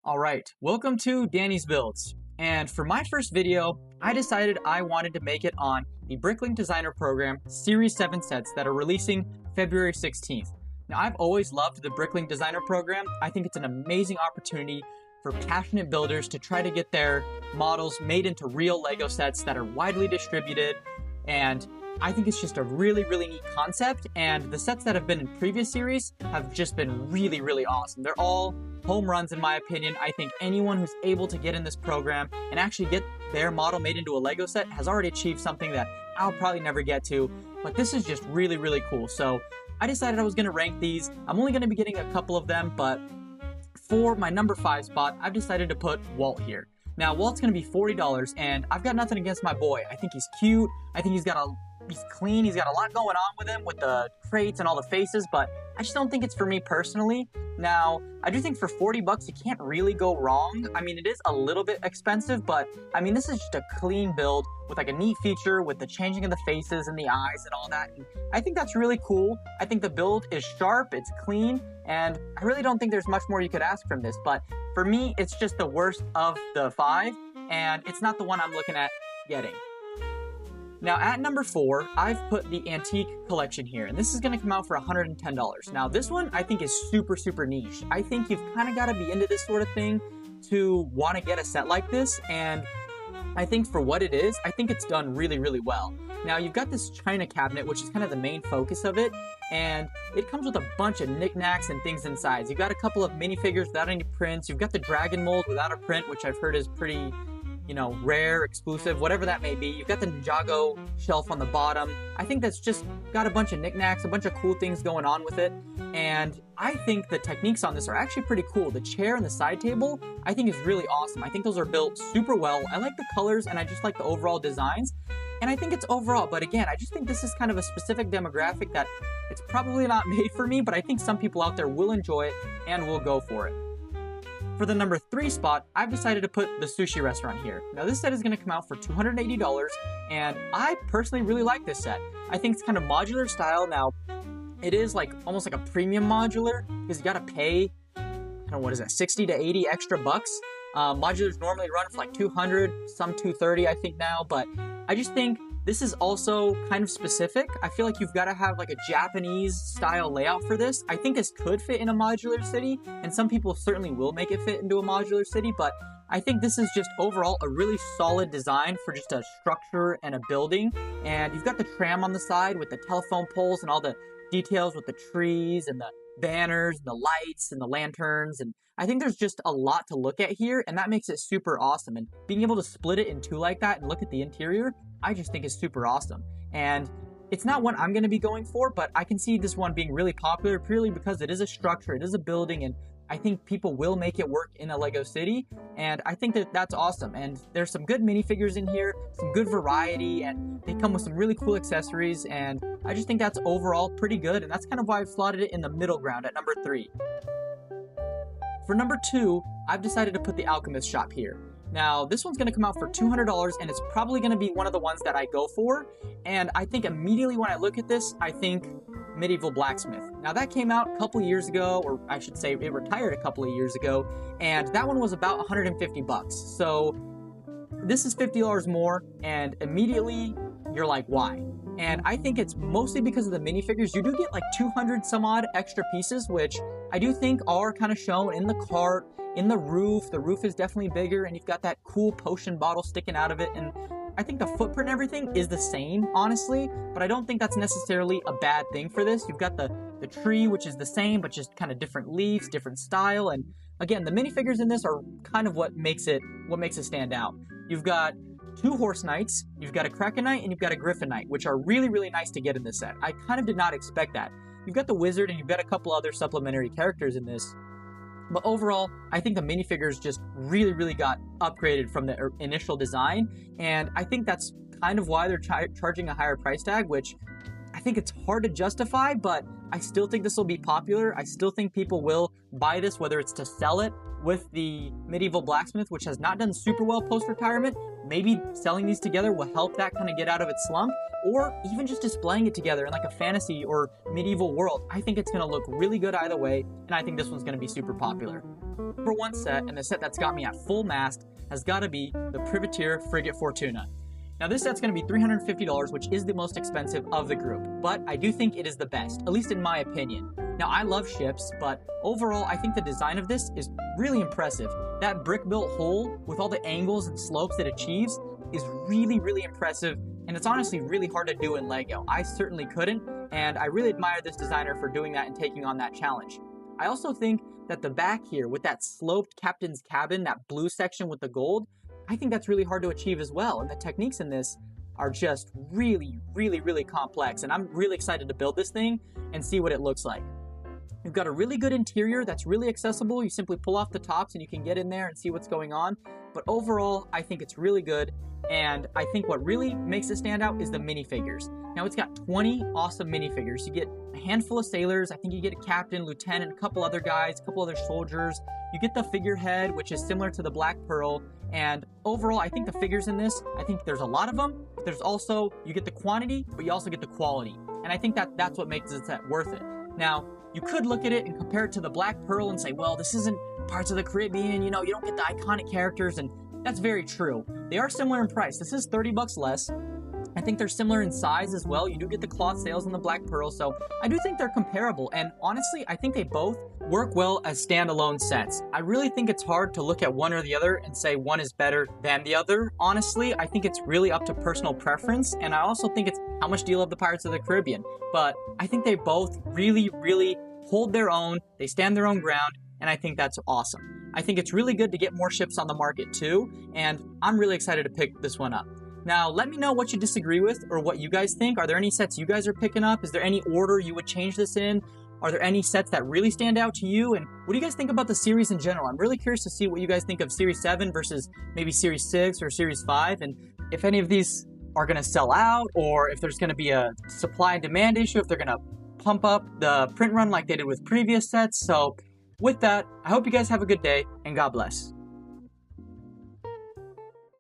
Alright, welcome to Danny's Builds. And for my first video, I decided I wanted to make it on the BrickLink Designer Program Series 7 sets that are releasing February 16th. Now, I've always loved the BrickLink Designer Program. I think it's an amazing opportunity for passionate builders to try to get their models made into real LEGO sets that are widely distributed. And I think it's just a really neat concept, and the sets that have been in previous series have just been really awesome. They're all home runs in my opinion. I think anyone who's able to get in this program and actually get their model made into a LEGO set has already achieved something that I'll probably never get to, but this is just really cool. So I decided I was going to rank these. I'm only going to be getting a couple of them, but for my number 5 spot, I've decided to put Walt here. Now, Walt's going to be $40, and I've got nothing against my boy. I think he's cute. I think he's clean. He's got a lot going on with him with the crates and all the faces, but I just don't think it's for me personally. Now, I do think for 40 bucks, you can't really go wrong. I mean, it is a little bit expensive, but I mean, this is just a clean build with like a neat feature with the changing of the faces and the eyes and all that. And I think that's really cool. I think the build is sharp, it's clean, and I really don't think there's much more you could ask from this. But for me, it's just the worst of the 5, and it's not the one I'm looking at getting. Now, at number 4, I've put the Antique Collection here, and this is going to come out for $110. Now, this one I think is super niche. I think you've kind of got to be into this sort of thing to want to get a set like this, and I think for what it is, I think it's done really well. Now, you've got this China cabinet, which is kind of the main focus of it, and it comes with a bunch of knickknacks and things inside. You've got a couple of minifigures without any prints. You've got the dragon mold without a print, which I've heard is pretty, you know, rare, exclusive, whatever that may be. You've got the Ninjago shelf on the bottom. I think that's just got a bunch of knickknacks, a bunch of cool things going on with it. And I think the techniques on this are actually pretty cool. The chair and the side table, I think is really awesome. I think those are built super well. I like the colors and I just like the overall designs. And I think it's overall, but again, I just think this is kind of a specific demographic that it's probably not made for me, but I think some people out there will enjoy it and will go for it. For the number 3 spot, I've decided to put the sushi restaurant here. Now, this set is going to come out for $280, and I personally really like this set. I think it's kind of modular style. Now, it is like almost like a premium modular, because you got to pay, I don't know, what is that, 60 to 80 extra bucks. Modulars normally run for like 200, some 230 I think now, but I just think this is also kind of specific. I feel like you've got to have like a Japanese style layout for this. I think this could fit in a modular city, and some people certainly will make it fit into a modular city, but I think this is just overall a really solid design for just a structure and a building. And you've got the tram on the side with the telephone poles and all the details with the trees and the banners and the lights and the lanterns, and I think there's just a lot to look at here, and that makes it super awesome. And being able to split it in two like that and look at the interior, I just think is super awesome. And it's not one I'm going to be going for, but I can see this one being really popular purely because it is a structure, it is a building, and I think people will make it work in a LEGO city, and I think that that's awesome. And there's some good minifigures in here, some good variety, and they come with some really cool accessories, and I just think that's overall pretty good, and that's kind of why I've slotted it in the middle ground at number 3. For number 2, I've decided to put the Alchemist shop here. Now, this one's going to come out for $200, and it's probably going to be one of the ones that I go for, and I think immediately when I look at this, I think Medieval Blacksmith. Now, that came out a couple years ago, or I should say it retired a couple of years ago, and that one was about 150 bucks. So this is $50 more, and immediately you're like, why? And I think it's mostly because of the minifigures. You do get like 200 some odd extra pieces, which I do think are kind of shown in the cart, in the roof. The roof is definitely bigger, and you've got that cool potion bottle sticking out of it, and I think the footprint and everything is the same, honestly, but I don't think that's necessarily a bad thing for this. You've got the tree, which is the same, but just kind of different leaves, different style, and again, the minifigures in this are kind of what makes it stand out. You've got 2 Horse Knights, you've got a Kraken Knight, and you've got a Griffin Knight, which are really nice to get in this set. I kind of did not expect that. You've got the Wizard, and you've got a couple other supplementary characters in this. But overall, I think the minifigures just really got upgraded from the initial design, and I think that's kind of why they're charging a higher price tag, which I think it's hard to justify, but I still think this will be popular. I still think people will buy this, whether it's to sell it with the medieval blacksmith, which has not done super well post-retirement. Maybe selling these together will help that kind of get out of its slump, or even just displaying it together in like a fantasy or medieval world. I think it's going to look really good either way, and I think this one's going to be super popular. Number one set, and the set that's got me at full mast, has got to be the Privateer Frigate Fortuna. Now this set's going to be $350, which is the most expensive of the group, but I do think it is the best, at least in my opinion. Now I love ships, but overall I think the design of this is really impressive. That brick-built hull with all the angles and slopes it achieves is really, really impressive, and it's honestly really hard to do in LEGO. I certainly couldn't, and I really admire this designer for doing that and taking on that challenge. I also think that the back here with that sloped captain's cabin, that blue section with the gold, I think that's really hard to achieve as well, and the techniques in this are just really, really, really complex, and I'm really excited to build this thing and see what it looks like. You've got a really good interior that's really accessible. You simply pull off the tops and you can get in there and see what's going on, but overall, I think it's really good, and I think what really makes it stand out is the minifigures. Now, it's got 20 awesome minifigures. You get a handful of sailors. I think you get a captain, lieutenant, a couple other guys, a couple other soldiers. You get the figurehead, which is similar to the Black Pearl. And overall, I think the figures in this, I think there's a lot of them. But there's also, you get the quantity, but you also get the quality. And I think that's what makes this set worth it. Now, you could look at it and compare it to the Black Pearl and say, well, this isn't Pirates of the Caribbean, you know, you don't get the iconic characters, and that's very true. They are similar in price. This is 30 bucks less. I think they're similar in size as well. You do get the cloth sails and the Black Pearl, so I do think they're comparable, and honestly, I think they both work well as standalone sets. I really think it's hard to look at one or the other and say one is better than the other. Honestly, I think it's really up to personal preference, and I also think it's how much do you love the Pirates of the Caribbean, but I think they both really, really hold their own, they stand their own ground, and I think that's awesome. I think it's really good to get more ships on the market too, and I'm really excited to pick this one up. Now, let me know what you disagree with or what you guys think. Are there any sets you guys are picking up? Is there any order you would change this in? Are there any sets that really stand out to you? And what do you guys think about the series in general? I'm really curious to see what you guys think of Series 7 versus maybe Series 6 or Series 5, and if any of these are going to sell out, or if there's going to be a supply and demand issue, if they're going to pump up the print run like they did with previous sets. So with that, I hope you guys have a good day, and God bless.